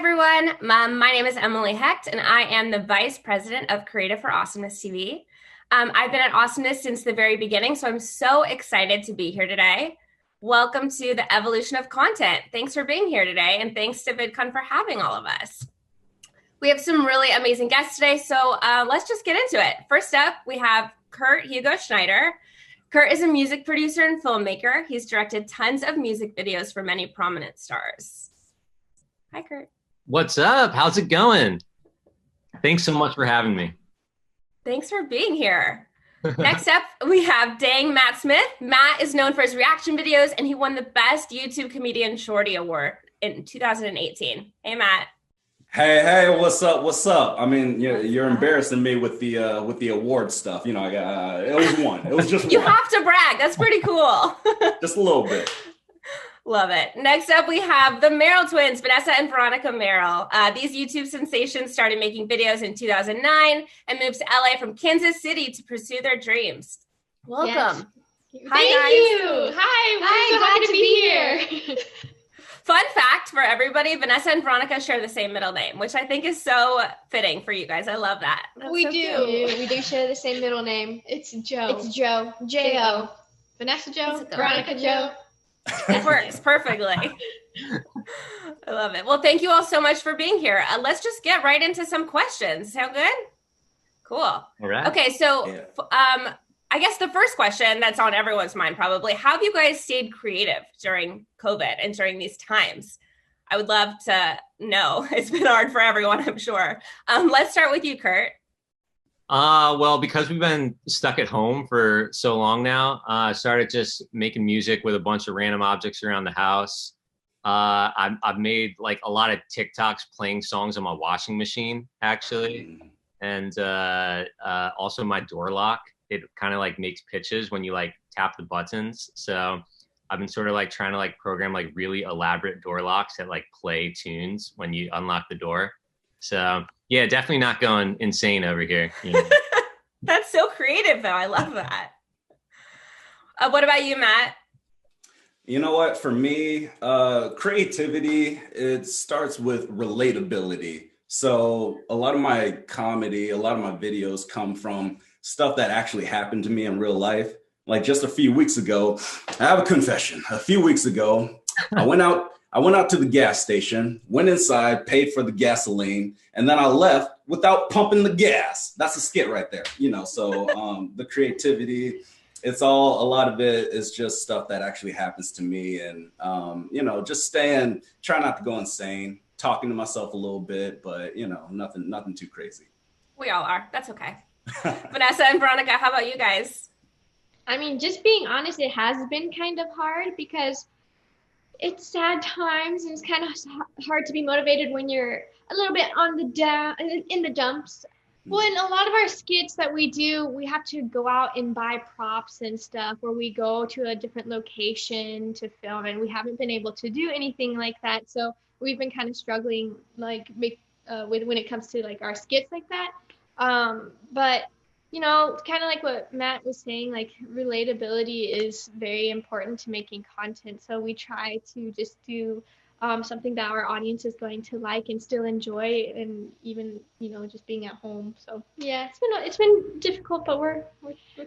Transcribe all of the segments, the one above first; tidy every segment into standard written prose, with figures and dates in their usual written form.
everyone. My name is Emily Hecht, and I am the Vice President of Creative for Awesomeness TV. I've been at Awesomeness since the very beginning, so I'm so excited to be here today. Welcome to the evolution of content. Thanks for being here today, and thanks to VidCon for having all of us. We have some really amazing guests today, so let's just get into it. First up, we have Kurt Hugo Schneider. Kurt is a music producer and filmmaker. He's directed tons of music videos for many prominent stars. Hi, Kurt. What's up? How's it going? Thanks so much for having me. Thanks for being here. Next up, we have DangMattSmith. Matt is known for his reaction videos, and he won the Best YouTube Comedian Shorty Award in 2018. Hey, Matt. Hey, what's up? What's up? I mean, you're embarrassing me with the award stuff. You know, it was one. It was just you one. have to brag. That's pretty cool. Just a little bit. Love it. Next up, we have the Merrell Twins, Vanessa and Veronica Merrell. These YouTube sensations started making videos in 2009 and moved to LA from Kansas City to pursue their dreams. Welcome. Yes. Hi, Thank guys. you. Hi, we're so happy to be here. Fun fact for everybody, Vanessa and Veronica share the same middle name, which I think is so fitting for you guys. I love that. We do share the same middle name. It's Joe. It's Joe. J-O. Vanessa Joe, Veronica Joe. It works perfectly. I love it. Well, thank you all so much for being here. Let's just get right into some questions. Sound good? Cool. All right. Okay, so I guess the first question that's on everyone's mind probably, how have you guys stayed creative during COVID and during these times? I would love to know. It's been hard for everyone, I'm sure. Let's start with you, Kurt. Well, because we've been stuck at home for so long now, I started just making music with a bunch of random objects around the house. I've made like a lot of TikToks playing songs on my washing machine, actually. And also my door lock. It kind of like makes pitches when you like tap the buttons. So I've been sort of like trying to like program like really elaborate door locks that like play tunes when you unlock the door. So yeah, definitely not going insane over here. You know? That's so creative though. I love that. What about you, Matt? You know what? For me, creativity, it starts with relatability. So a lot of my comedy, a lot of my videos come from stuff that actually happened to me in real life. Like just a few weeks ago, I have a confession. A few weeks ago, I went out to the gas station, went inside, paid for the gasoline, and then I left without pumping the gas. That's a skit right there, you know. So the creativity, a lot of it is just stuff that actually happens to me, and just try not to go insane, talking to myself a little bit, but nothing too crazy. We all are. That's okay. Vanessa and Veronica, how about you guys? I mean, just being honest, it has been kind of hard because it's sad times and it's kind of hard to be motivated when you're a little bit in the dumps. Well, in a lot of our skits that we do, we have to go out and buy props and stuff, or we go to a different location to film, and we haven't been able to do anything like that. So we've been kind of struggling with when it comes to like our skits like that. But kind of like what Matt was saying, like relatability is very important to making content. So we try to just do something that our audience is going to like and still enjoy, and even just being at home. So yeah, it's been difficult, but we're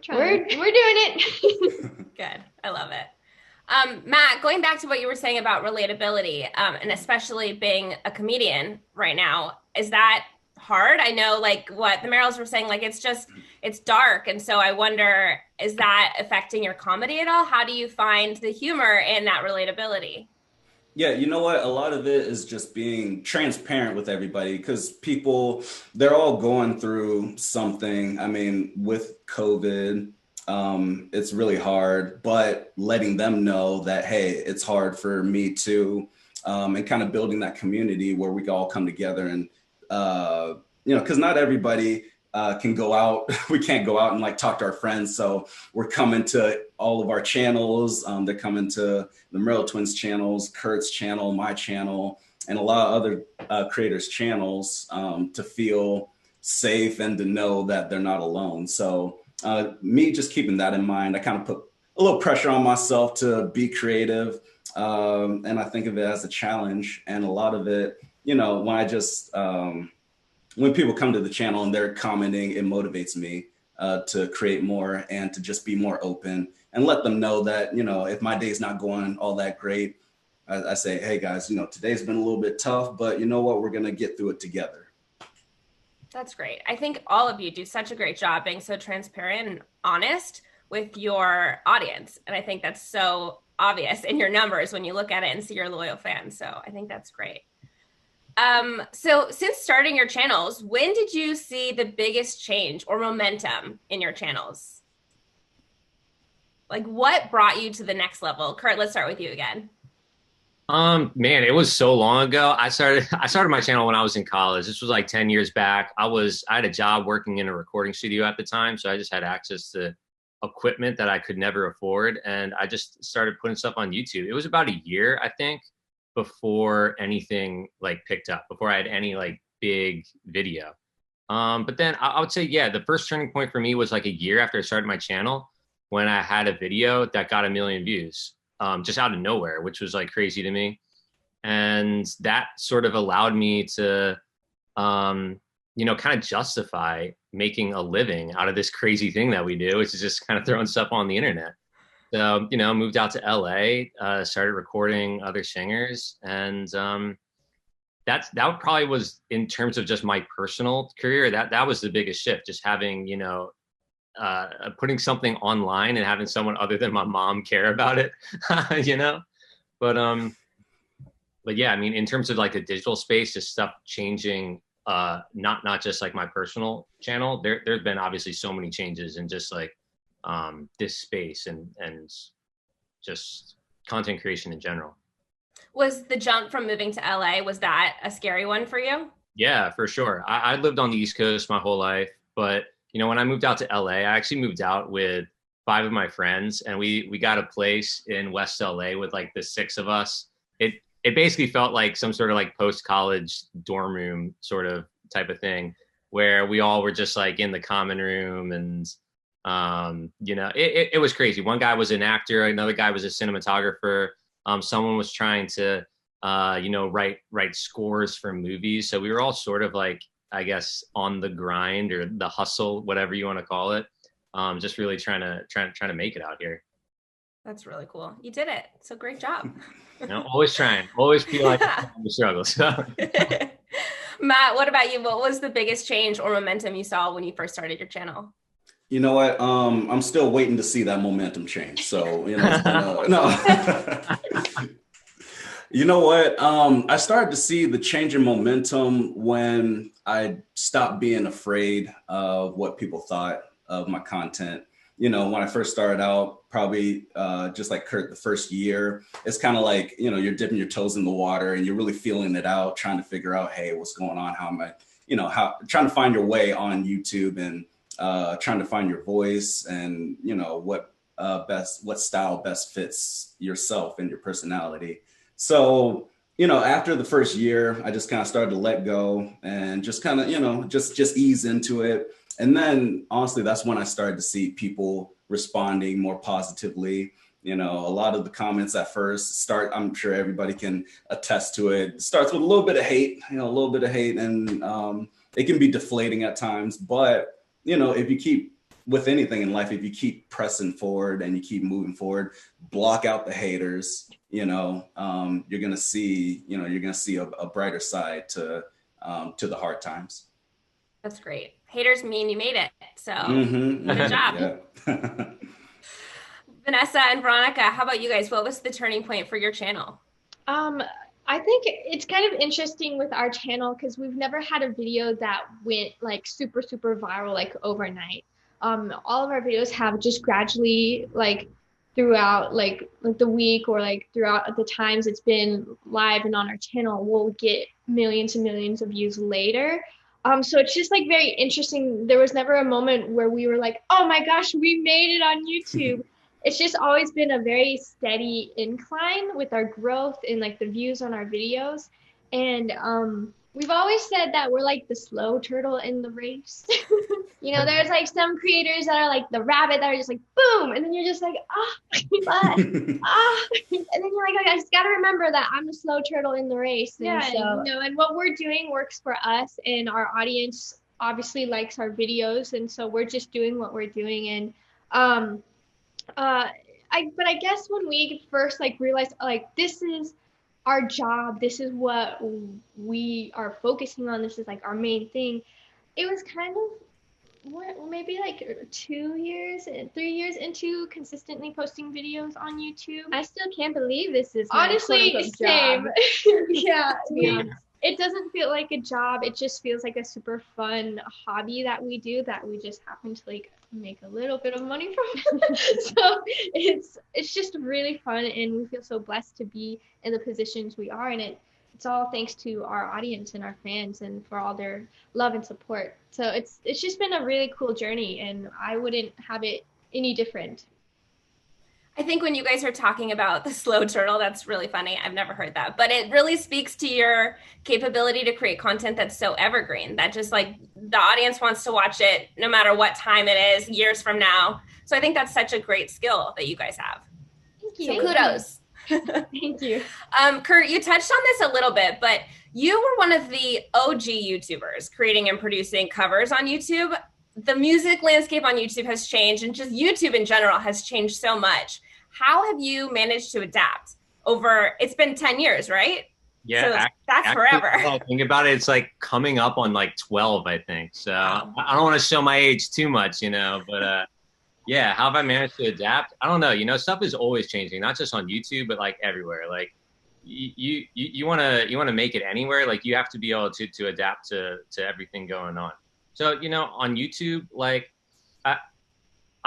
trying. We're doing it. Good. I love it. Matt, going back to what you were saying about relatability, and especially being a comedian right now, is that hard? I know like what the Merrells were saying, like it's dark, and so I wonder, is that affecting your comedy at all? How do you find the humor in that relatability? Yeah, you know what? A lot of it is just being transparent with everybody, because people, they're all going through something. I mean, with COVID, it's really hard, but letting them know that, hey, it's hard for me too, and kind of building that community where we can all come together and because not everybody can go out. We can't go out and like talk to our friends. So we're coming to all of our channels. They're coming to the Merrell Twins channels, Kurt's channel, my channel, and a lot of other creators' channels to feel safe and to know that they're not alone. So me just keeping that in mind, I kind of put a little pressure on myself to be creative. And I think of it as a challenge. And a lot of it you know, when I just, when people come to the channel and they're commenting, it motivates me to create more and to just be more open and let them know that, you know, if my day's not going all that great, I say, hey guys, you know, today's been a little bit tough, but you know what, we're going to get through it together. That's great. I think all of you do such a great job being so transparent and honest with your audience. And I think that's so obvious in your numbers when you look at it and see your loyal fans. So I think that's great. So since starting your channels, when did you see the biggest change or momentum in your channels? Like what brought you to the next level? Kurt, let's start with you again. Man, it was so long ago. I started my channel when I was in college. This was like 10 years back. I had a job working in a recording studio at the time. So I just had access to equipment that I could never afford. And I just started putting stuff on YouTube. It was about a year, I think, before anything like picked up, before I had any like big video. But then I would say, yeah, the first turning point for me was like a year after I started my channel when I had a video that got 1 million views. Just out of nowhere, which was like crazy to me. And that sort of allowed me to, you know, kind of justify making a living out of this crazy thing that we do, which is just kind of throwing stuff on the internet. So, you know, moved out to LA, started recording other singers. And that probably was, in terms of just my personal career, that was the biggest shift, just having, you know, putting something online and having someone other than my mom care about it, you know? But yeah, I mean, in terms of like the digital space, just stuff changing, not just like my personal channel, there's been obviously so many changes in just like this space and just content creation in general. Was the jump from moving to LA, was that a scary one for you? Yeah, for sure. I lived on the East Coast my whole life, but you know, when I moved out to LA, I actually moved out with 5 of my friends, and we got a place in West LA with like the 6 of us. It basically felt like some sort of like post-college dorm room sort of type of thing, where we all were just like in the common room, and you know, it was crazy. One guy was an actor, another guy was a cinematographer. Someone was trying to you know, write scores for movies. So we were all sort of like, I guess, on the grind or the hustle, whatever you want to call it. Just really trying to make it out here. That's really cool. You did it. So great job. You know, always trying, always feel like the struggle. So. Matt, what about you? What was the biggest change or momentum you saw when you first started your channel? You know what? I'm still waiting to see that momentum change. So, you know, no. You know what? I started to see the change in momentum when I stopped being afraid of what people thought of my content. You know, when I first started out, probably just like Kurt, the first year, it's kind of like, you know, you're dipping your toes in the water and you're really feeling it out, trying to figure out, hey, what's going on? How am I, you know, trying to find your way on YouTube and trying to find your voice and, you know, what style best fits yourself and your personality. So, you know, after the first year, I just kind of started to let go and just kind of, you know, just ease into it. And then honestly, that's when I started to see people responding more positively. You know, a lot of the comments at first I'm sure everybody can attest to it, starts with a little bit of hate, and it can be deflating at times. But, you know, if you keep with anything in life, if you keep pressing forward and you keep moving forward, block out the haters, you know, you're going to see a brighter side to the hard times. That's great. Haters mean you made it. So good job. Vanessa and Veronica, how about you guys? What was the turning point for your channel? I think it's kind of interesting with our channel because we've never had a video that went like super, super viral, like overnight. All of our videos have just gradually, like throughout like the week or like throughout the times it's been live and on our channel, we'll get millions and millions of views later. So it's just like very interesting. There was never a moment where we were like, oh my gosh, we made it on YouTube. It's just always been a very steady incline with our growth and like the views on our videos. And we've always said that we're like the slow turtle in the race. There's like some creators that are like the rabbit that are just like boom, and then you're just like but and then you're like, okay, I just gotta remember that I'm the slow turtle in the race. And and what we're doing works for us, and our audience obviously likes our videos, and so we're just doing what we're doing. And I guess when we first like realized like this is our job, this is what we are focusing on, this is like our main thing, it was kind of maybe like 2 years, 3 years into consistently posting videos on YouTube. I still can't believe this is honestly same. Yeah. It doesn't feel like a job. It just feels like a super fun hobby that we do, that we just happen to like make a little bit of money from. So it's just really fun, and we feel so blessed to be in the positions we are in it. It's all thanks to our audience and our fans, and for all their love and support. So it's just been a really cool journey, and I wouldn't have it any different. I think when you guys are talking about the slow turtle, that's really funny. I've never heard that, but it really speaks to your capability to create content that's so evergreen, that just like the audience wants to watch it no matter what time it is, years from now. So I think that's such a great skill that you guys have. Thank you. So kudos. Thank you. Kurt, you touched on this a little bit, but you were one of the OG YouTubers creating and producing covers on YouTube. The music landscape on YouTube has changed, and just YouTube in general has changed so much. How have you managed to adapt over, it's been 10 years, right? Yeah, so that's forever. Think about it, it's like coming up on like 12, I think. So wow. I don't want to show my age too much, but yeah, how have I managed to adapt? I don't know. Stuff is always changing, not just on YouTube, but like everywhere. Like you want to make it anywhere. Like you have to be able to adapt to everything going on. So, on YouTube, like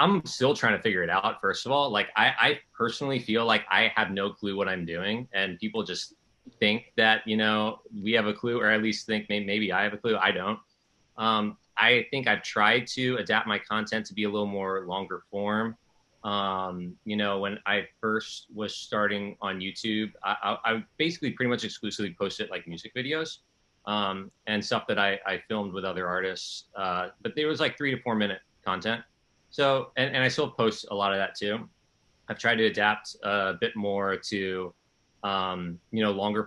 I'm still trying to figure it out. First of all, like I personally feel like I have no clue what I'm doing, and people just think that, we have a clue, or at least think maybe I have a clue. I don't. I think I've tried to adapt my content to be a little more longer form. When I first was starting on YouTube, I basically pretty much exclusively posted like music videos and stuff that I filmed with other artists. But there was like 3 to 4 minute content. So, and I still post a lot of that too. I've tried to adapt a bit more to, longer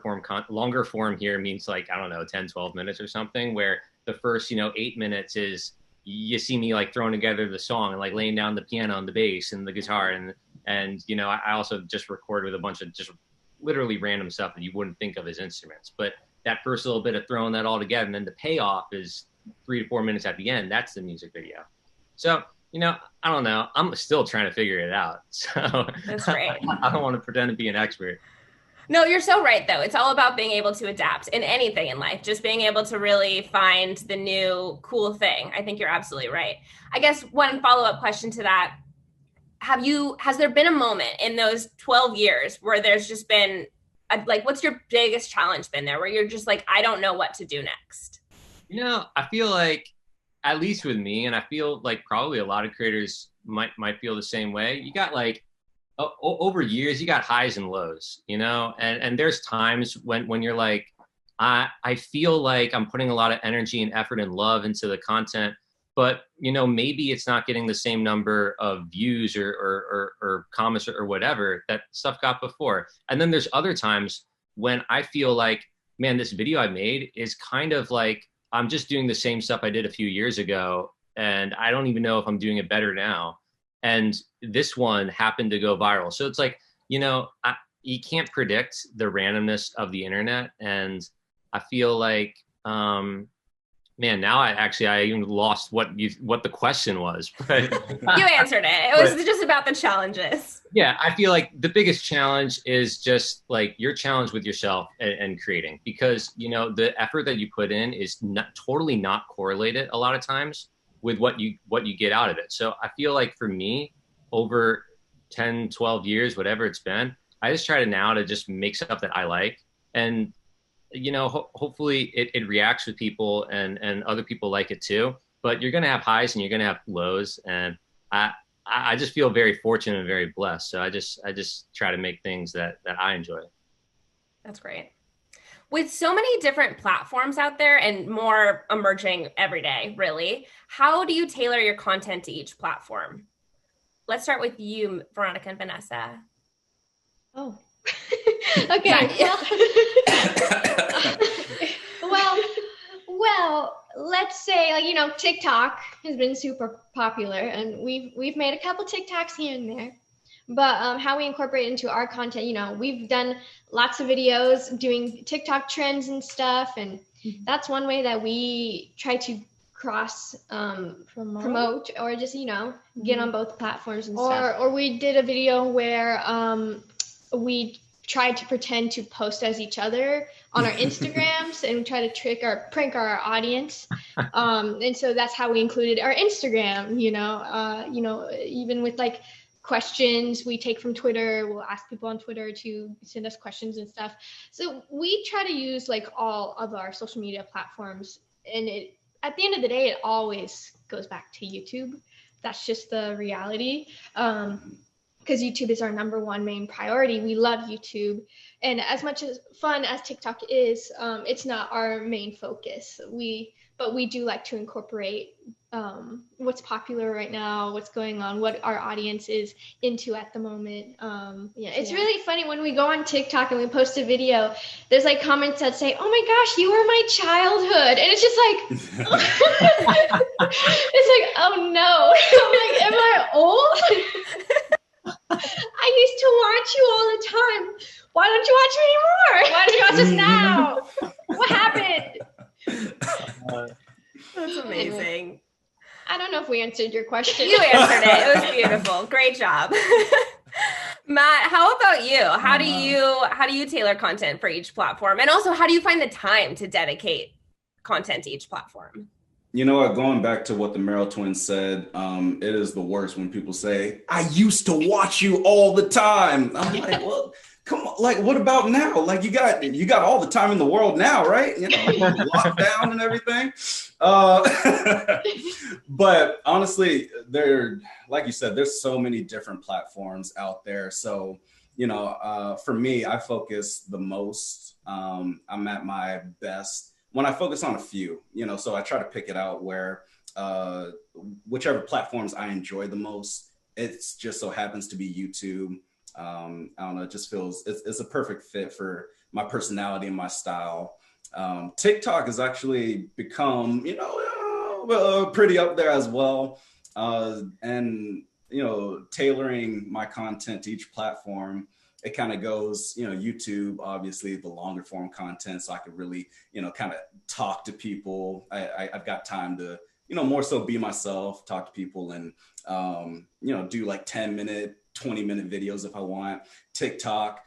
form here means like, I don't know, 10, 12 minutes or something, where the first, 8 minutes is you see me like throwing together the song and like laying down the piano and the bass and the guitar. And I also just record with a bunch of just literally random stuff that you wouldn't think of as instruments. But that first little bit of throwing that all together, and then the payoff is 3 to 4 minutes at the end. That's the music video. So, I don't know. I'm still trying to figure it out. So that's great. I don't want to pretend to be an expert. No, you're so right, though. It's all about being able to adapt in anything in life, just being able to really find the new cool thing. I think you're absolutely right. I guess one follow-up question to that, has there been a moment in those 12 years where there's just been, what's your biggest challenge been there, where you're just like, I don't know what to do next? I feel like, at least with me, and I feel like probably a lot of creators might feel the same way, you got like, over years, you got highs and lows, and there's times when you're like, I feel like I'm putting a lot of energy and effort and love into the content, but, maybe it's not getting the same number of views or comments or whatever that stuff got before. And then there's other times when I feel like, man, this video I made is kind of like, I'm just doing the same stuff I did a few years ago, and I don't even know if I'm doing it better now. And this one happened to go viral. So it's like, you can't predict the randomness of the internet. And I feel like, now I even lost what the question was. But you answered it. It was just about the challenges. Yeah, I feel like the biggest challenge is just like your challenge with yourself and creating, because the effort that you put in is totally not correlated a lot of times with what you get out of it. So I feel like for me, over 10, 12 years, whatever it's been, I just try to just make stuff that I like. And, hopefully it reacts with people and other people like it too. But you're going to have highs and you're going to have lows. And I just feel very fortunate and very blessed. So I just try to make things that I enjoy. That's great. With so many different platforms out there and more emerging every day, really, how do you tailor your content to each platform? Let's start with you, Veronica and Vanessa. Oh, okay. Well, let's say, like, you know, TikTok has been super popular, and we've made a couple TikToks here and there. But how we incorporate it into our content, you know, we've done lots of videos doing TikTok trends and stuff, and that's one way that we try to cross promote or just, you know, get on both platforms and stuff. Or we did a video where we tried to pretend to post as each other on our Instagrams and try to prank our audience. And so that's how we included our Instagram, you know, even with like questions we take from Twitter. We'll ask people on Twitter to send us questions and stuff. So we try to use like all of our social media platforms, and at the end of the day, it always goes back to YouTube. That's just the reality. Because YouTube is our number one main priority. We love YouTube. And as much as fun as TikTok is, it's not our main focus. But we do like to incorporate what's popular right now, what's going on, what our audience is into at the moment. It's really funny when we go on TikTok and we post a video, there's like comments that say, "Oh my gosh, you were my childhood." And it's just like, it's like, oh no. I'm like, am I old? I used to watch you all the time. Why don't you watch me anymore? Why don't you watch us now? What happened? That's amazing. I don't know if we answered your question. You answered it. It was beautiful. Great job. Matt, how about you? How do you tailor content for each platform? And also, how do you find the time to dedicate content to each platform? You know what, going back to what the Merrell Twins said, it is the worst when people say, "I used to watch you all the time." I'm like, well, come on, like, what about now? Like, you got all the time in the world now, right? You know, lockdown and everything. But honestly, like you said, there's so many different platforms out there. So, you know, for me, I focus the most. I'm at my best when I focus on a few, you know, so I try to pick it out where whichever platforms I enjoy the most, it's just so happens to be YouTube. I don't know, it just feels, it's a perfect fit for my personality and my style. TikTok has actually become, you know, pretty up there as well. And, you know, tailoring my content to each platform, it kind of goes, you know, YouTube, obviously the longer form content, so I could really, you know, kind of talk to people. I've got time to, you know, more so be myself, talk to people, and, you know, do like 10-minute, 20-minute videos if I want. TikTok,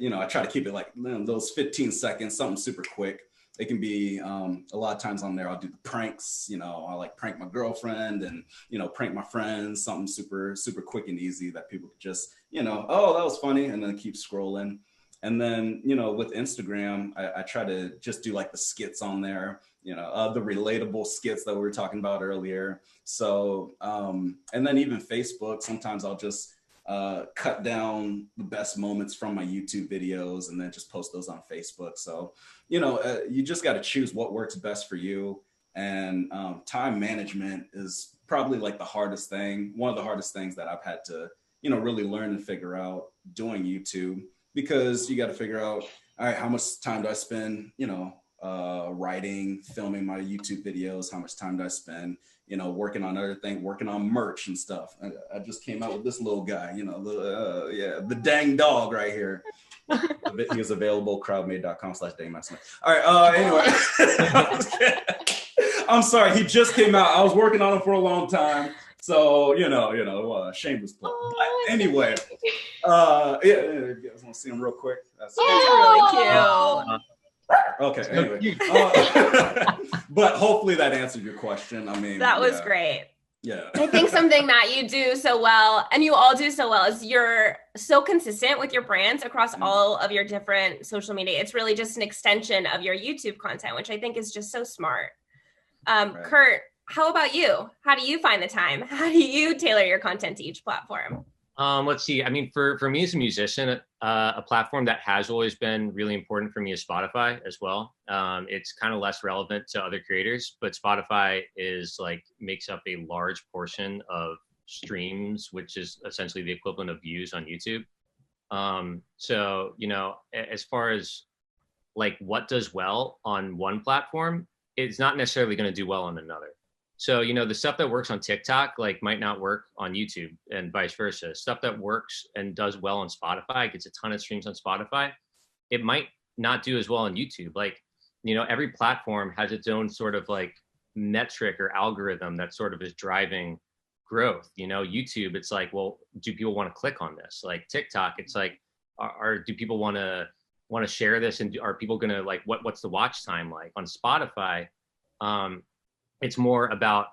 you know, I try to keep it like, you know, those 15 seconds, something super quick. It can be a lot of times on there, I'll do the pranks, you know, I like prank my girlfriend and, you know, prank my friends, something super, super quick and easy that people could just, you know, oh, that was funny, and then keep scrolling. And then, you know, with Instagram, I try to just do like the skits on there, you know, the relatable skits that we were talking about earlier. So, and then even Facebook, sometimes I'll just cut down the best moments from my YouTube videos and then just post those on Facebook. So, you know, you just got to choose what works best for you. And time management is probably like the hardest thing, one of the hardest things that I've had to, you know, really learn and figure out doing YouTube, because you got to figure out, all right, how much time do I spend, you know, writing, filming my YouTube videos? How much time do I spend, you know, working on other things, working on merch and stuff? I just came out with this little guy, you know, the dang dog right here. He is available, crowdmade.com/DangMattSmith. All right, anyway. I'm sorry, he just came out. I was working on him for a long time. So, you know, shameless plug. But anyway, yeah, you guys want to see him real quick? That's really cute. Okay, anyway. But hopefully that answered your question. I mean, that was great. Yeah. I think something that you do so well, and you all do so well, is you're so consistent with your brands across all of your different social media. It's really just an extension of your YouTube content, which I think is just so smart. Right. Kurt, how about you? How do you find the time? How do you tailor your content to each platform? Let's see. I mean, for me as a musician, a platform that has always been really important for me is Spotify as well. It's kind of less relevant to other creators, but Spotify is like makes up a large portion of streams, which is essentially the equivalent of views on YouTube. So, as far as like what does well on one platform, it's not necessarily going to do well on another. So, the stuff that works on TikTok, like might not work on YouTube and vice versa. Stuff that works and does well on Spotify, gets a ton of streams on Spotify. It might not do as well on YouTube. Like, every platform has its own sort of like metric or algorithm that sort of is driving growth. YouTube, it's like, well, do people want to click on this? Like TikTok, it's like, do people want to share this, and are people going to like what's the watch time like? On Spotify, it's more about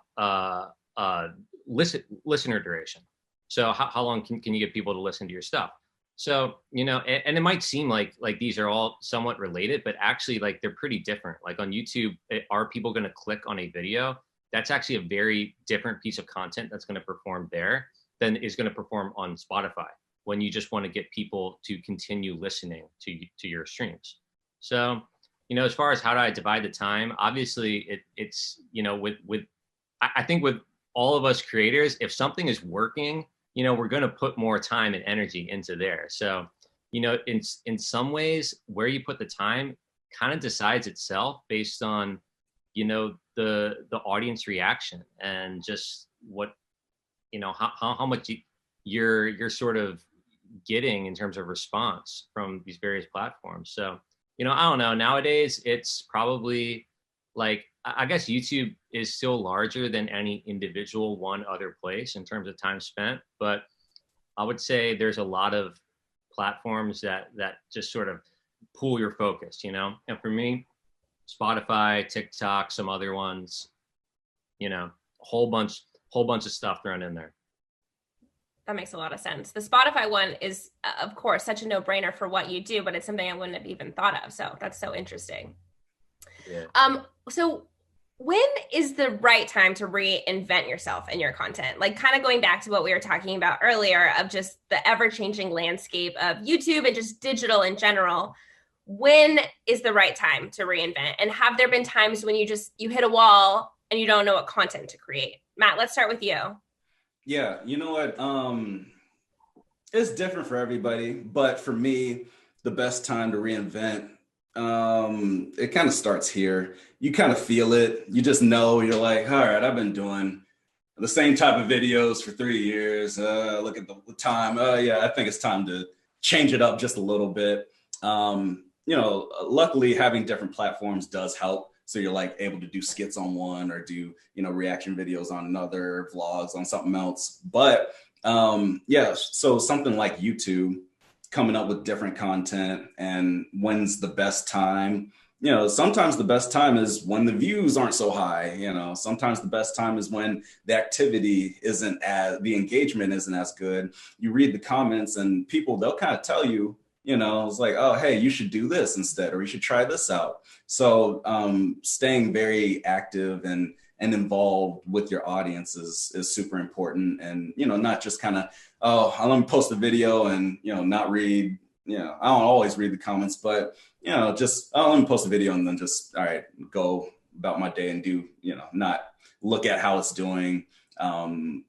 listener duration. So how long can you get people to listen to your stuff? So, and it might seem like these are all somewhat related, but actually like they're pretty different. Like on YouTube, are people going to click on a video? That's actually a very different piece of content that's going to perform there than is going to perform on Spotify when you just want to get people to continue listening to your streams. So, as far as how do I divide the time, obviously it's I think with all of us creators, if something is working, we're going to put more time and energy into there. So, in some ways where you put the time kind of decides itself based on, the audience reaction and just what, how much you're sort of getting in terms of response from these various platforms. So, I don't know. Nowadays, it's probably like, I guess YouTube is still larger than any individual one other place in terms of time spent. But I would say there's a lot of platforms that just sort of pull your focus, And for me, Spotify, TikTok, some other ones, a whole bunch of stuff thrown in there. That makes a lot of sense. The Spotify one is, of course, such a no-brainer for what you do, but it's something I wouldn't have even thought of. So that's so interesting. Yeah. So when is the right time to reinvent yourself and your content? Like kind of going back to what we were talking about earlier of just the ever-changing landscape of YouTube and just digital in general. When is the right time to reinvent? And have there been times when you hit a wall and you don't know what content to create? Matt, let's start with you. Yeah, you know what? It's different for everybody, but for me, the best time to reinvent, it kind of starts here. You kind of feel it. You just know, you're like, all right, I've been doing the same type of videos for 3 years. Look at the time. Yeah, I think it's time to change it up just a little bit. Luckily having different platforms does help. So you're like able to do skits on one or do, reaction videos on another, vlogs on something else. But so something like YouTube, coming up with different content and when's the best time. Sometimes the best time is when the views aren't so high. Sometimes the best time is when the activity the engagement isn't as good. You read the comments and people, they'll kind of tell you, it's like, oh, hey, you should do this instead, or you should try this out. So staying very active and involved with your audience is super important. And, not just kind of, let me post a video and, not read, I don't always read the comments, but, just, let me post a video and then just, all right, go about my day and do, not look at how it's doing,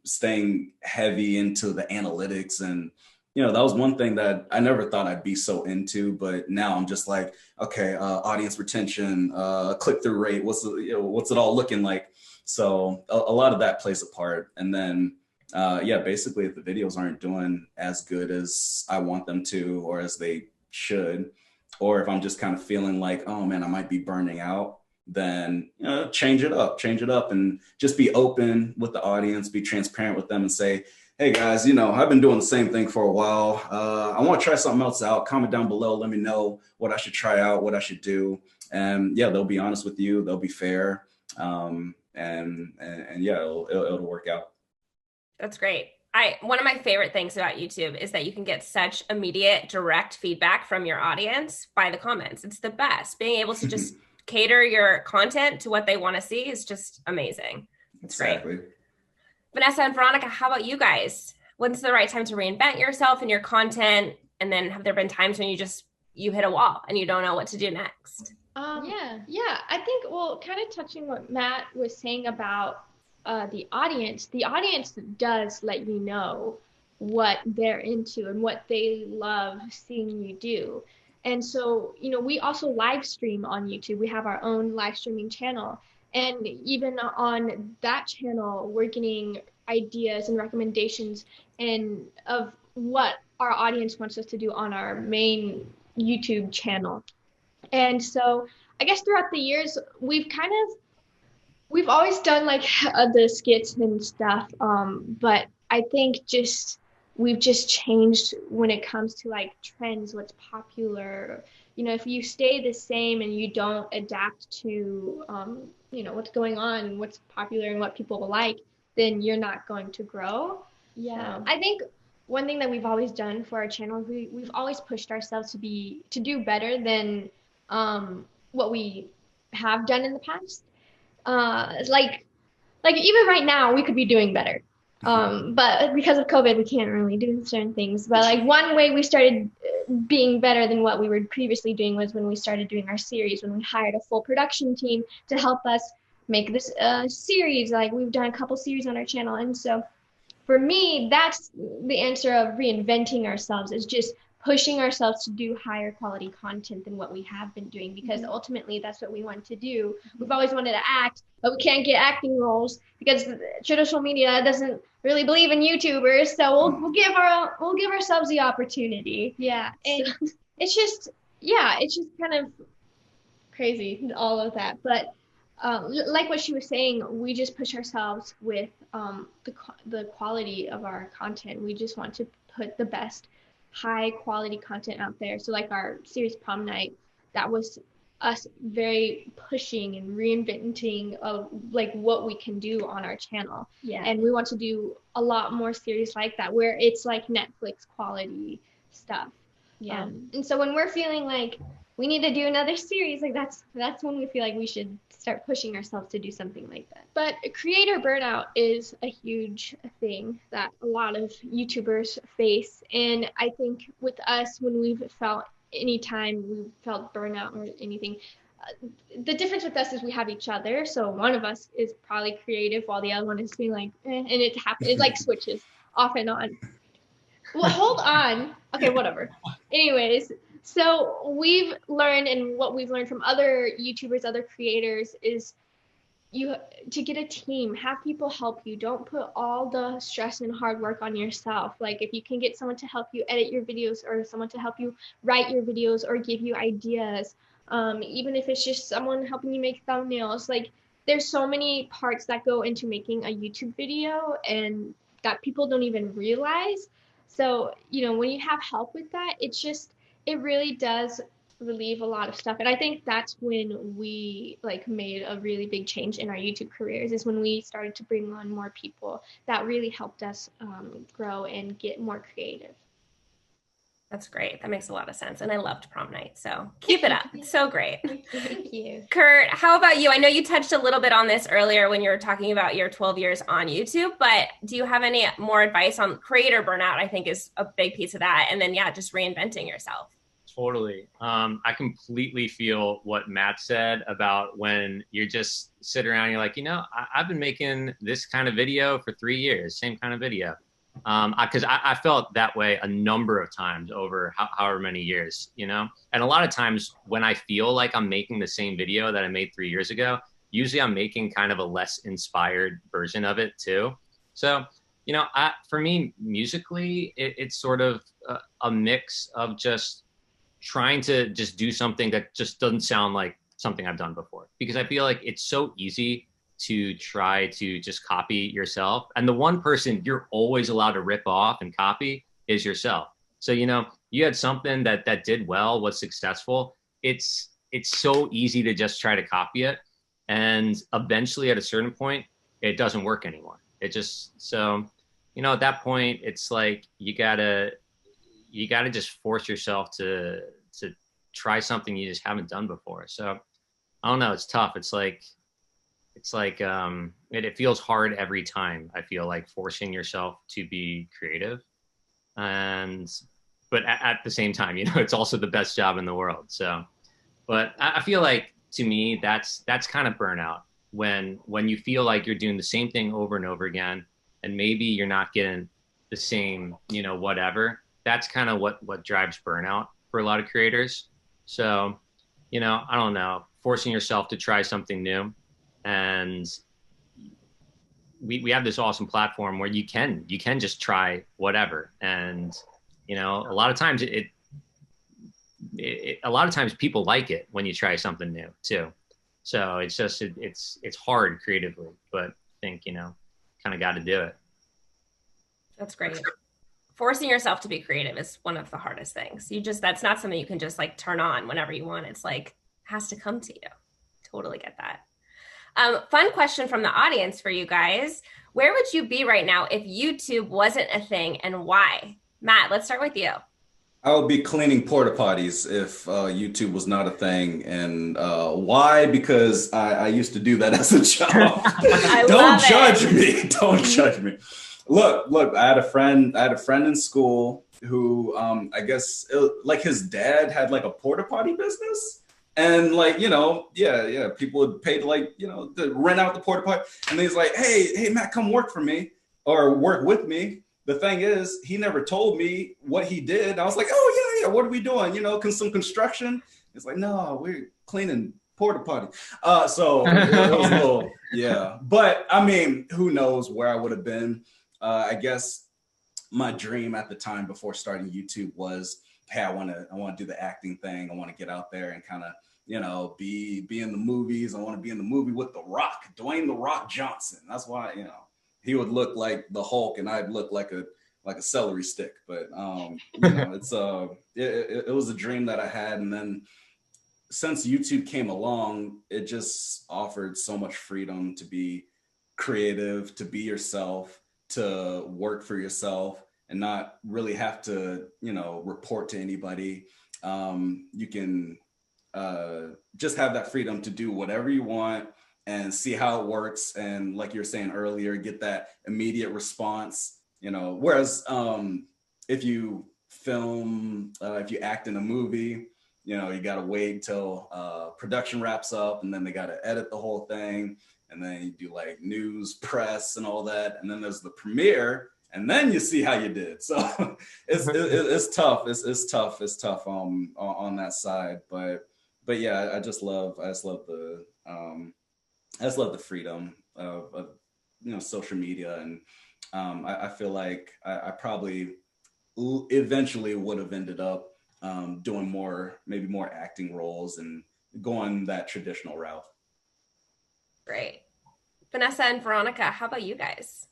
staying heavy into the analytics. And, that was one thing that I never thought I'd be so into, but now I'm just like, okay, audience retention, click-through rate, what's it all looking like? So a lot of that plays a part. And then, basically if the videos aren't doing as good as I want them to, or as they should, or if I'm just kind of feeling like, oh man, I might be burning out, then, change it up and just be open with the audience, be transparent with them and say, hey guys, I've been doing the same thing for a while. I want to try something else out. Comment down below. Let me know what I should try out, what I should do. And they'll be honest with you. They'll be fair. And it'll work out. That's great. One of my favorite things about YouTube is that you can get such immediate, direct feedback from your audience by the comments. It's the best. Being able to just cater your content to what they want to see is just amazing. It's exactly. Great. Vanessa and Veronica, how about you guys? when's the right time to reinvent yourself and your content? And then have there been times when you hit a wall and you don't know what to do next? Yeah. I think, well, kind of touching what Matt was saying about the audience does let you know what they're into and what they love seeing you do. And so, we also live stream on YouTube. We have our own live streaming channel. And even on that channel, we're getting ideas and recommendations and of what our audience wants us to do on our main YouTube channel. And so I guess throughout the years, we've always done like the skits and stuff. But I think we've just changed when it comes to like trends, what's popular. If you stay the same and you don't adapt to, what's going on, what's popular and what people like, then you're not going to grow. Yeah. I think one thing that we've always done for our channel, we've always pushed ourselves to do better than what we have done in the past. Like even right now, we could be doing better. But because of COVID, we can't really do certain things. But like one way we started being better than what we were previously doing was when we started doing our series, when we hired a full production team to help us make this series. Like we've done a couple series on our channel. And so for me, that's the answer of reinventing ourselves, is just pushing ourselves to do higher quality content than what we have been doing, because ultimately that's what we want to do. We've always wanted to act, but we can't get acting roles because traditional media doesn't really believe in YouTubers. So we'll give ourselves the opportunity. Yeah. And it's just kind of crazy, all of that. But like what she was saying, we just push ourselves with the quality of our content. We just want to put the best high quality content out there. So like our series Prom Night, that was us very pushing and reinventing of like what we can do on our channel. Yeah. And we want to do a lot more series like that, where it's like Netflix quality stuff. Yeah. And so when we're feeling like we need to do another series, like that's when we feel like we should start pushing ourselves to do something like that. But creator burnout is a huge thing that a lot of YouTubers face. And I think with us, when we've felt anytime we've felt burnout or anything, the difference with us is we have each other. So one of us is probably creative while the other one is being like, and it happens. It like switches off and on. Well, hold on. Okay, whatever. Anyways, so we've learned, and what we've learned from other YouTubers, other creators, is to get a team, have people help you. Don't put all the stress and hard work on yourself. Like if you can get someone to help you edit your videos, or someone to help you write your videos or give you ideas, even if it's just someone helping you make thumbnails, like there's so many parts that go into making a YouTube video and that people don't even realize. So, when you have help with that, it really does relieve a lot of stuff. And I think that's when we like made a really big change in our YouTube careers, is when we started to bring on more people that really helped us grow and get more creative. That's great. That makes a lot of sense. And I loved Prom Night. So keep it up. It's so great. Thank you. Kurt, how about you? I know you touched a little bit on this earlier when you were talking about your 12 years on YouTube, but do you have any more advice on creator burnout? I think is a big piece of that. And then, just reinventing yourself. Totally. I completely feel what Matt said about when you're just sitting around and you're like, I've been making this kind of video for 3 years, same kind of video. Because I felt that way a number of times over however many years, and a lot of times when I feel like I'm making the same video that I made 3 years ago, usually I'm making kind of a less inspired version of it too. So, for me, musically, it's sort of a mix of just trying to just do something that just doesn't sound like something I've done before, because I feel like it's so easy to try to just copy yourself. And the one person you're always allowed to rip off and copy is yourself. So, you had something that did well, was successful. It's so easy to just try to copy it. And eventually at a certain point, it doesn't work anymore. It just, so, at that point, it's like, you gotta just force yourself to try something you just haven't done before. So I don't know. It's tough. It's like it feels hard every time. I feel like forcing yourself to be creative, but at the same time, it's also the best job in the world. So, but I feel like, to me, that's kind of burnout, when you feel like you're doing the same thing over and over again, and maybe you're not getting the same, whatever. That's kind of what drives burnout for a lot of creators. So, I don't know, forcing yourself to try something new. And we have this awesome platform where you can just try whatever. And, a lot of times a lot of times people like it when you try something new too. So it's just, it's hard creatively, but I think, kind of got to do it. That's great. Forcing yourself to be creative is one of the hardest things. That's not something you can just like turn on whenever you want. It's like, has to come to you. Totally get that. Fun question from the audience for you guys. Where would you be right now if YouTube wasn't a thing, and why? Matt, let's start with you. I would be cleaning porta potties if YouTube was not a thing. And why? Because I used to do that as a child. Don't judge me. Don't judge me. Look, I had a friend in school who I guess like his dad had like a porta potty business. And like, people would pay to like, to rent out the porta potty. And he's like, hey, Matt, come work for me or work with me. The thing is, he never told me what he did. I was like, oh, yeah, what are we doing? Some construction? It's like, no, we're cleaning porta potty. So it was a little, yeah. But I mean, who knows where I would have been. I guess my dream at the time before starting YouTube was, hey, I want to do the acting thing. I want to get out there and kind of, be in the movies. I want to be in the movie with The Rock, Dwayne The Rock Johnson. That's why, he would look like the Hulk and I'd look like a celery stick. But it was a dream that I had. And then since YouTube came along, it just offered so much freedom to be creative, to be yourself, to work for yourself, and not really have to, report to anybody. You can just have that freedom to do whatever you want and see how it works. And like you were saying earlier, get that immediate response, whereas if you film, if you act in a movie, you got to wait till production wraps up, and then they got to edit the whole thing. And then you do like news, press, and all that. And then there's the premiere, and then you see how you did. So it's tough. It's tough on that side. But yeah, I just love the freedom of social media. And I feel like I probably eventually would have ended up doing maybe more acting roles and going that traditional route. Great. Vanessa and Veronica, how about you guys?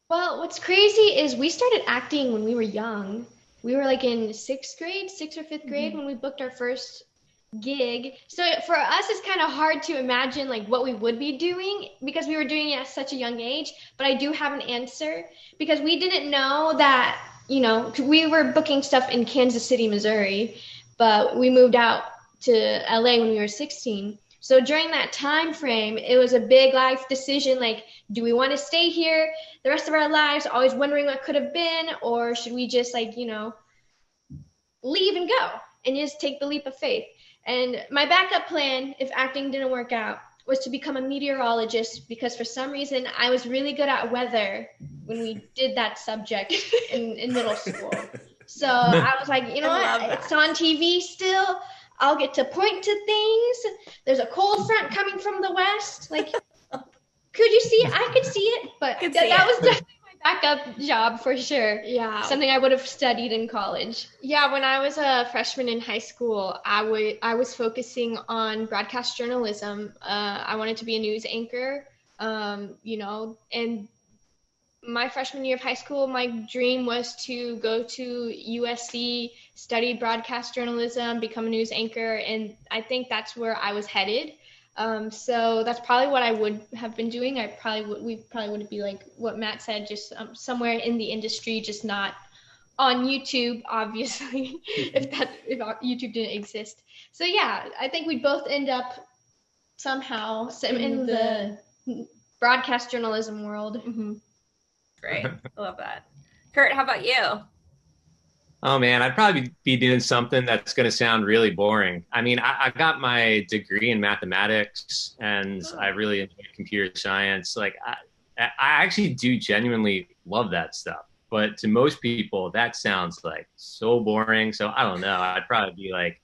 Well, what's crazy is we started acting when we were young. We were like in sixth or fifth grade when we booked our first gig. So for us, it's kind of hard to imagine like what we would be doing because we were doing it at such a young age. But I do have an answer, because we didn't know that, we were booking stuff in Kansas City, Missouri, but we moved out to LA when we were 16. So during that time frame, it was a big life decision. Like, do we want to stay here the rest of our lives, always wondering what could have been, or should we just leave and go and just take the leap of faith? And my backup plan, if acting didn't work out, was to become a meteorologist, because for some reason I was really good at weather when we did that subject in middle school. So I was like, it's on TV still. I'll get to point to things. There's a cold front coming from the west. Like, could you see it? I could see it, but that was definitely my backup job for sure. Yeah. Something I would have studied in college. Yeah, when I was a freshman in high school, I was focusing on broadcast journalism. I wanted to be a news anchor, and my freshman year of high school, my dream was to go to USC, study broadcast journalism, become a news anchor, and I think that's where I was headed. So that's probably what I would have been doing. We probably would be like what Matt said, just somewhere in the industry, just not on YouTube, obviously, if YouTube didn't exist. So yeah, I think we'd both end up somehow in the broadcast journalism world. Mm-hmm. Great. I love that. Kurt, how about you? Oh man, I'd probably be doing something that's going to sound really boring. I mean, I got my degree in mathematics, and I really enjoy computer science. Like, I actually do genuinely love that stuff. But to most people, that sounds like so boring. So I don't know. I'd probably be like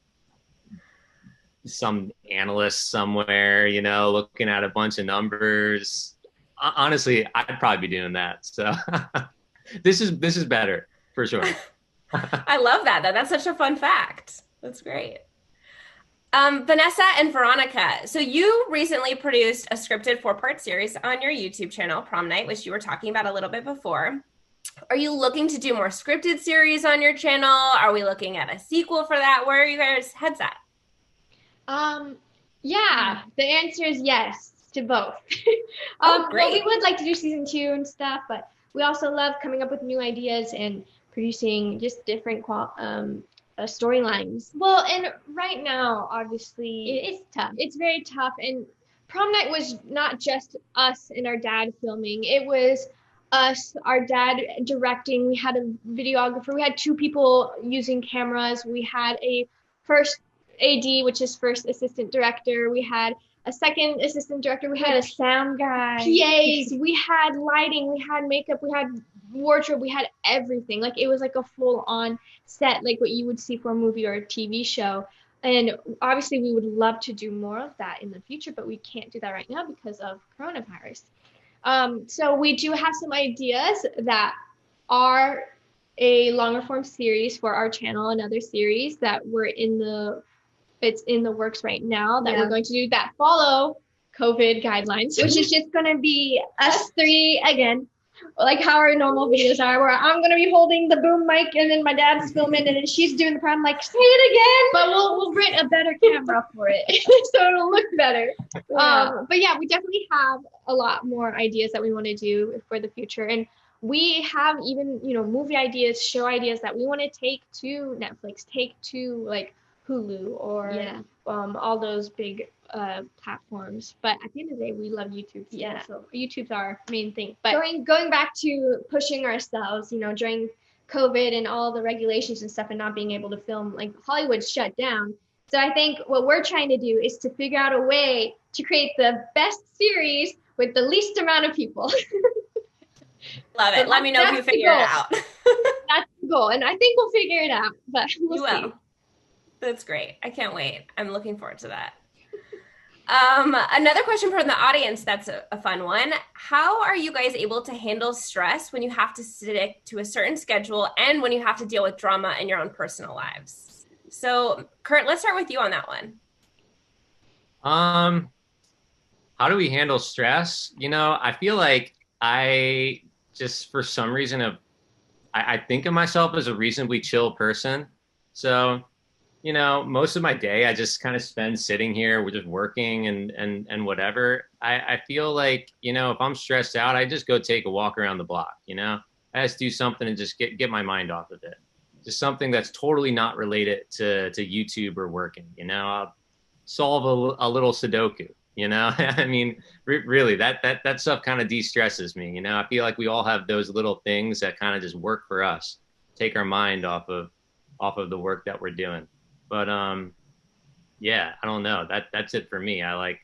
some analyst somewhere, looking at a bunch of numbers. Honestly, I'd probably be doing that. So this is better for sure. I love that, though. That's such a fun fact. That's great. Vanessa and Veronica, so you recently produced a scripted 4-part series on your YouTube channel, Prom Night, which you were talking about a little bit before. Are you looking to do more scripted series on your channel? Are we looking at a sequel for that? Where are you guys' heads at? Yeah, the answer is yes to both. Great. Well, we would like to do season 2 and stuff, but we also love coming up with new ideas and producing just different storylines. Well, and right now, obviously, it's tough. It's very tough. And Prom Night was not just us and our dad filming. It was us, our dad directing. We had a videographer. We had 2 people using cameras. We had a first AD, which is first assistant director. We had a second assistant director. We had a sound guy, PAs. We had lighting. We had makeup. We had wardrobe. We had everything. Like, it was like a full-on set, like what you would see for a movie or a TV show. And obviously we would love to do more of that in the future, but we can't do that right now because of coronavirus. So we do have some ideas that are a longer form series for our channel, another series that it's in the works right now that we're going to do that follow COVID guidelines, which is just going to be us 3 again, like how our normal videos are, where I'm going to be holding the boom mic and then my dad's filming and then she's doing the prom, like, say it again. But we'll rent a better camera for it so it'll look better. Yeah. But yeah, we definitely have a lot more ideas that we want to do for the future. And we have even, movie ideas, show ideas that we want to take to Netflix, take to like Hulu or all those big platforms. But at the end of the day, we love YouTube. So YouTube's our main thing. But going back to pushing ourselves, during COVID and all the regulations and stuff and not being able to film, like Hollywood's shut down. So I think what we're trying to do is to figure out a way to create the best series with the least amount of people. Love it. Let me know if you figure it out. That's the goal. And I think we'll figure it out, but we'll see. That's great. I can't wait. I'm looking forward to that. Another question from the audience that's a fun one. How are you guys able to handle stress when you have to stick to a certain schedule and when you have to deal with drama in your own personal lives? So, Kurt, let's start with you on that one. How do we handle stress? I feel like I just, for some reason, I think of myself as a reasonably chill person. So, most of my day I just kind of spend sitting here, we're just working and whatever. I feel like, if I'm stressed out, I just go take a walk around the block, I just do something and just get my mind off of it. Just something that's totally not related to YouTube or working, I'll solve a little Sudoku, I mean, really that stuff kind of de-stresses me. I feel like we all have those little things that kind of just work for us, take our mind off of the work that we're doing. But yeah, I don't know. That's it for me. I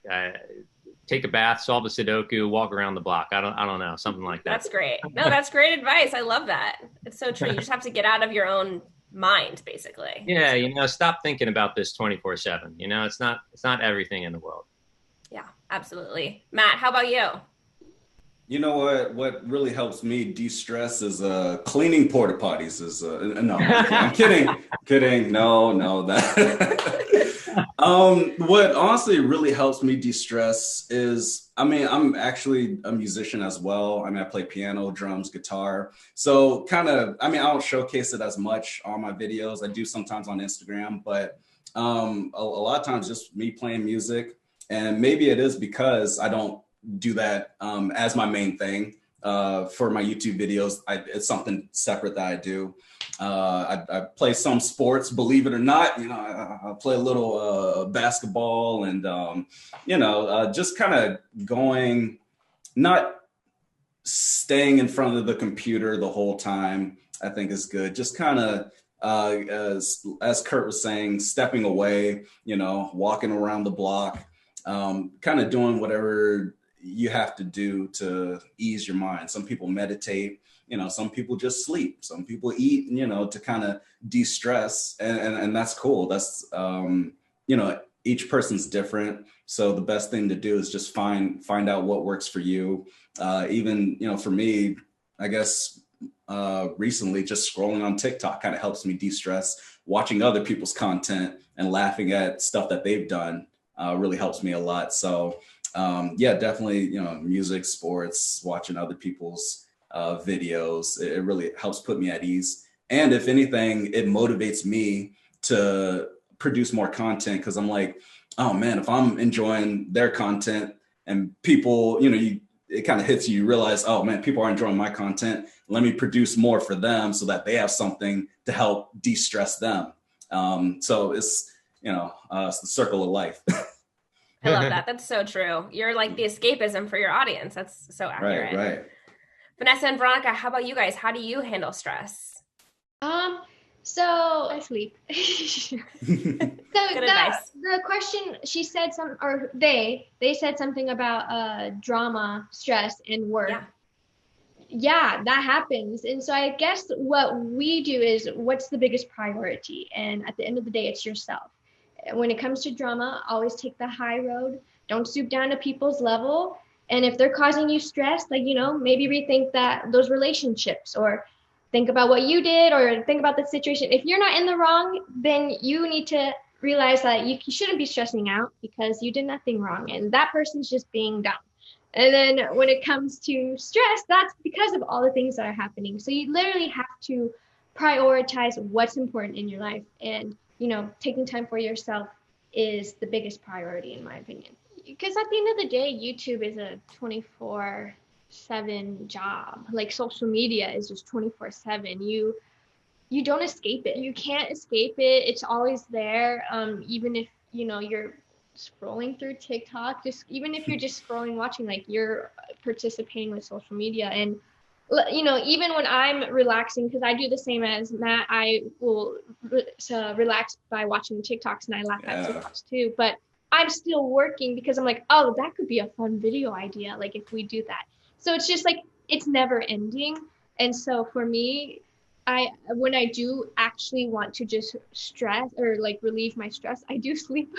take a bath, solve a Sudoku, walk around the block. I don't know, something like that. That's great. No, that's great advice. I love that. It's so true. You just have to get out of your own mind, basically. Yeah, stop thinking about this 24/7. It's not everything in the world. Yeah, absolutely. Matt, how about you? You know what really helps me de-stress is cleaning porta potties. No, I'm kidding. No, that. What honestly really helps me de-stress is, I'm actually a musician as well. I play piano, drums, guitar. So I don't showcase it as much on my videos. I do sometimes on Instagram, but a lot of times just me playing music. And maybe it is because I don't do that as my main thing for my YouTube videos. It's something separate that I do. I play some sports, believe it or not. I play a little basketball and just kind of going not staying in front of the computer the whole time, I think is good. Just kind of, as Kurt was saying, stepping away, walking around the block, kind of doing whatever you have to do to ease your mind. Some people meditate, some people just sleep, some people eat, to kind of de-stress, and that's cool. That's, each person's different. So the best thing to do is just find out what works for you. Even, for me, I guess, recently just scrolling on TikTok kind of helps me de-stress. Watching other people's content and laughing at stuff that they've done really helps me a lot. So definitely, music, sports, watching other people's videos, it really helps put me at ease. And if anything, it motivates me to produce more content, because I'm like, oh man, if I'm enjoying their content and people, it kind of hits you, realize, oh man, people are enjoying my content. Let me produce more for them so that they have something to help de-stress them. So it's, it's the circle of life. I love that. That's so true. You're like the escapism for your audience. That's so accurate. Right. Vanessa and Veronica, how about you guys? How do you handle stress? So I sleep. Good advice. The question she said they said something about drama, stress, and work. Yeah, that happens. And so I guess what we do is, what's the biggest priority? And at the end of the day, it's yourself. When it comes to drama, always take the high road. Don't stoop down to people's level. And if they're causing you stress, maybe rethink those relationships, or think about what you did, or think about the situation. If you're not in the wrong, then you need to realize that you shouldn't be stressing out, because you did nothing wrong and that person's just being dumb. And then when it comes to stress, that's because of all the things that are happening. So you literally have to prioritize what's important in your life. And, taking time for yourself is the biggest priority, in my opinion. Because at the end of the day, YouTube is a 24/7 job. Like, social media is just 24/7. You don't escape it. You can't escape it. It's always there. Even if, you're scrolling through TikTok, even if you're just scrolling, watching, like, you're participating with social media. And, even when I'm relaxing, because I do the same as Matt, I will relax by watching TikToks, and I laugh at TikToks too. But I'm still working, because I'm like, oh, that could be a fun video idea, like, if we do that. So it's just like, it's never ending. And so for me, when I do actually want to just stress or like relieve my stress, I do sleep.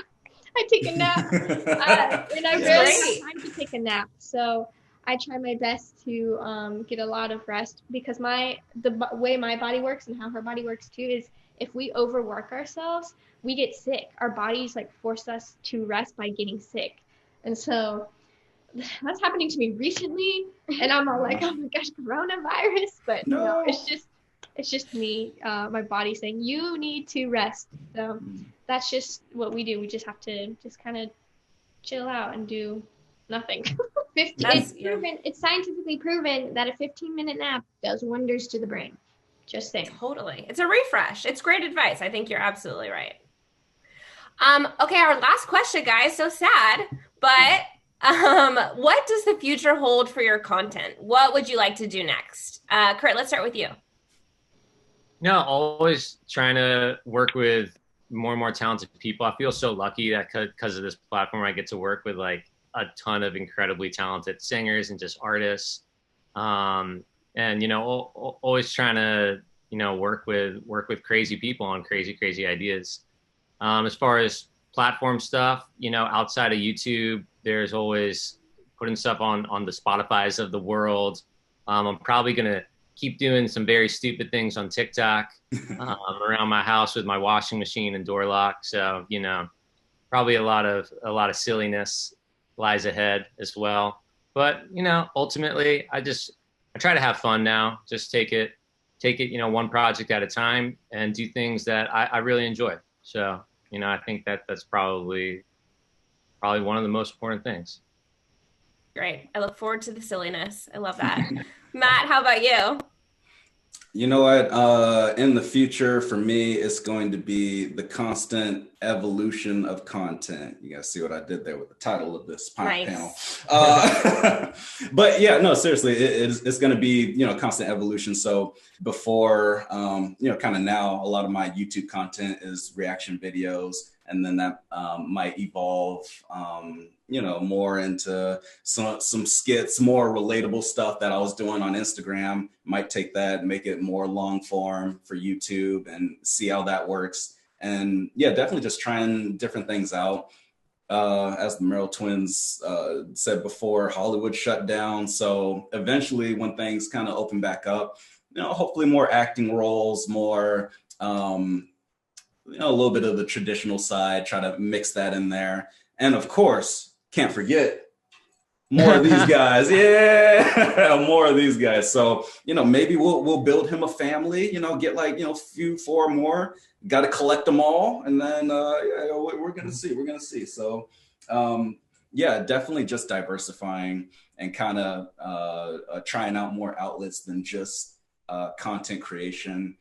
I take a nap, and I rarely have time to take a nap. So I try my best to get a lot of rest, because the way my body works and how her body works too is, if we overwork ourselves, we get sick. Our bodies force us to rest by getting sick. And so that's happening to me recently, and I'm all like, oh my gosh, coronavirus. But no, it's just me, my body saying, you need to rest. So that's just what we do. We just have to just kind of chill out and do nothing. It's scientifically proven that a 15-minute nap does wonders to the brain. Just saying. Totally. It's a refresh. It's great advice. I think you're absolutely right. Okay, our last question, guys. So sad, but what does the future hold for your content? What would you like to do next? Kurt, let's start with you. Always trying to work with more and more talented people. I feel so lucky that because of this platform, I get to work with like a ton of incredibly talented singers and just artists. And, always trying to, work with crazy people on crazy ideas. As far as platform stuff, outside of YouTube, there's always putting stuff on the Spotify's of the world. I'm probably going to keep doing some very stupid things on TikTok around my house with my washing machine and door lock. So, probably a lot of silliness lies ahead as well. But, ultimately, I try to have fun now. Just take it, one project at a time and do things that I really enjoy. So, I think that's probably one of the most important things. Great. I look forward to the silliness. I love that. Matt, how about you? You know what? In the future, for me, it's going to be the constant evolution of content. You guys see what I did there with the title of this panel. But yeah, no, seriously, it's going to be, constant evolution. So before, kind of now, a lot of my YouTube content is reaction videos. And then that might evolve, more into some skits, more relatable stuff that I was doing on Instagram. Might take that, make it more long form for YouTube and see how that works. And yeah, definitely just trying different things out. As the Merrell Twins said before, Hollywood shut down. So eventually when things kind of open back up, hopefully more acting roles, more, a little bit of the traditional side, try to mix that in there. And of course, can't forget more of these guys. Yeah, more of these guys. So, maybe we'll build him a family, get like, four more, got to collect them all. And then, we're going to see. We're going to see. So, definitely just diversifying and kind of trying out more outlets than just content creation.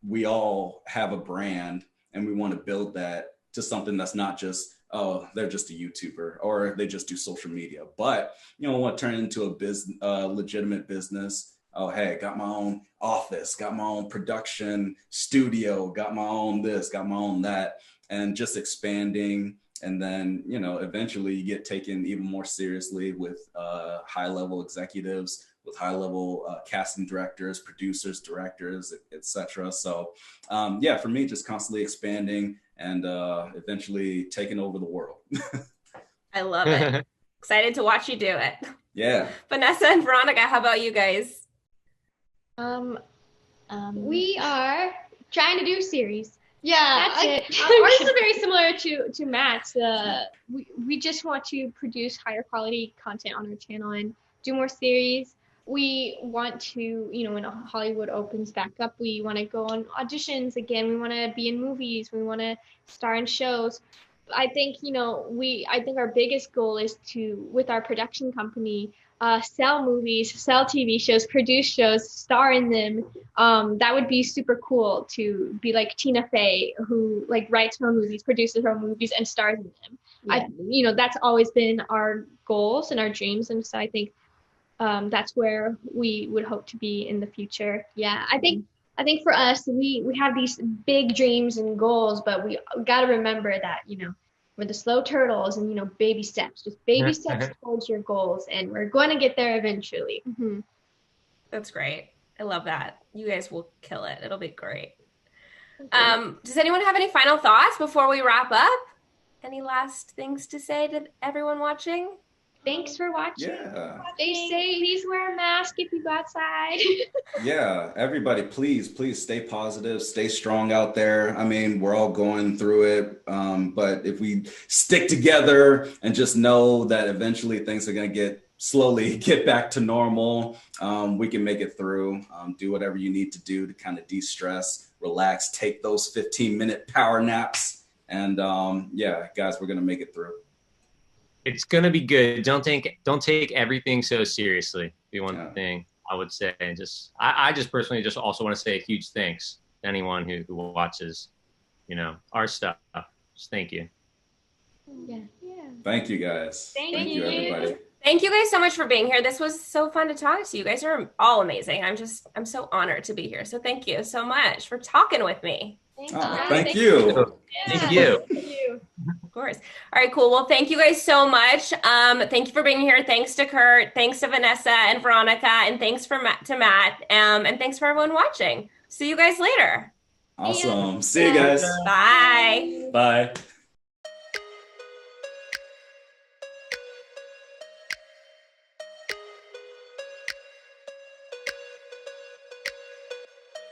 We all have a brand and we want to build that to something that's not just, oh, they're just a YouTuber or they just do social media, but, want to turn it into a legitimate business. Oh, hey, got my own office, got my own production studio, got my own this, got my own that, and just expanding. And then, eventually you get taken even more seriously with high level executives, with high level casting directors, producers, directors, etc. So for me, just constantly expanding and eventually taking over the world. I love it. Excited to watch you do it. Yeah. Vanessa and Veronica, how about you guys? We are trying to do a series. Yeah, that's it. Ours is very similar to Matt's. We just want to produce higher quality content on our channel and do more series. We want to, when Hollywood opens back up, we want to go on auditions again. We want to be in movies. We want to star in shows. I think, I think our biggest goal is to, with our production company, sell movies, sell TV shows, produce shows, star in them. That would be super cool to be like Tina Fey, who like writes her own movies, produces her own movies, and stars in them. Yeah. That's always been our goals and our dreams, and so I think that's where we would hope to be in the future. Yeah, I think for us, we have these big dreams and goals, but we got to remember that, we're the slow turtles and, baby steps, just baby steps towards your goals. And we're going to get there eventually. Mm-hmm. That's great. I love that. You guys will kill it. It'll be great. Does anyone have any final thoughts before we wrap up? Any last things to say to everyone watching? Thanks for watching. Yeah. Stay safe. Please wear a mask if you go outside. Yeah, everybody, please stay positive, stay strong out there. I mean, we're all going through it, but if we stick together and just know that eventually things are going to slowly get back to normal, we can make it through. Do whatever you need to do to kind of de-stress, relax, take those 15-minute power naps, and guys, we're going to make it through. It's going to be good. Don't take everything so seriously. Be one thing I would say. I just personally just also want to say a huge thanks to anyone who watches, our stuff. Just thank you. Yeah. Thank you guys. Thank you everybody. Thank you guys so much for being here. This was so fun to talk to you. You guys are all amazing. I'm so honored to be here. So thank you so much for talking with me. Thank you. Thank you. Of course. All right, cool. Well, thank you guys so much. Thank you for being here. Thanks to Kurt. Thanks to Vanessa and Veronica. And thanks to Matt. And thanks for everyone watching. See you guys later. Awesome. See you guys. Bye. Bye.